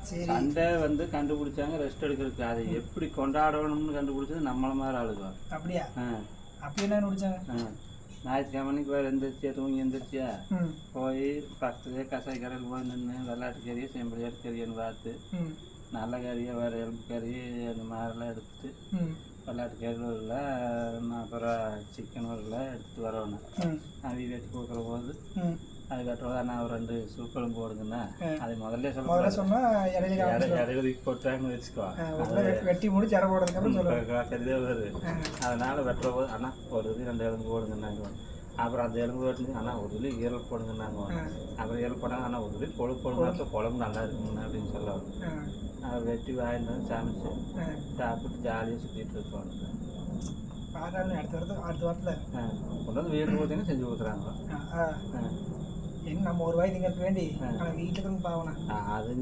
சரி. சண்டே வந்து கண்டுபிடிச்சாங்க ரெஸ்ட் எடுக்கிறதுக்கு. அதை எப்படி கொண்டாடணும்னு கண்டுபிடிச்சது நம்மள மாதிரி ஆளுங்க. அப்படியா? ஆ அப்படி என்ன கண்டுபிடிச்சாங்க? ஞாயிற்றுக்கிழமைக்கு வேறு எந்திரிச்சியா தூங்கி எந்திரிச்சியா போய் பக்கத்துலேயே கசாய் கடையில் போய் நின்று வெள்ளாட்டு கறியை செம்படியாட்டு கறின்னு பார்த்து நல்ல கறியை வேறு எலும்பு கறி அந்த மாதிரிலாம் எடுத்துட்டு வெள்ளாட்டு கறி இல்லை அப்புறம் சிக்கன் இல்லை எடுத்துகிட்டு வரணும். அவி வெட்டி கொடுக்குற போது அது வெட்டுறதா நான் ஒரு 2 சூப்பரும் போடுங்கண்ணா. அது முதல்ல சொன்னால் இடையில போட்டாங்கன்னு வச்சுக்கோ, வெட்டி முடிச்சு இற போடுறதுக்கு சரிதான் வருது. அதனால் வெட்டுற போது அண்ணா ஒரு இது 2 எலும்பு போடுங்கன்னாங்க. அப்புறம் அந்த எலும்பு வெட்டுங்க அண்ணா ஒரு துளி ஈரல் போடுங்கன்னாங்க. அப்புறம் ஈரல் போட்டாங்க அண்ணா ஒரு துளி கொழுப்பு போடுங்க, குழம்பு நல்லா இருக்குங்கண்ணா அப்படின்னு சொல்லுவாங்க. அதை வெட்டி வாங்கிட்டு வந்து சமைச்சு சாப்பிட்டு ஜாலியாக சுற்றிட்டு இருப்பாங்க. அடுத்த வாரத்தில் கொண்டு வந்து வீட்டு கொடுத்தீங்கன்னா செஞ்சு கொடுக்குறாங்க. என்ன நம்ம ஒரு வாய் திங்கிறதுக்கு வேண்டி ஆனால் வீட்டுக்கு பாவனா அது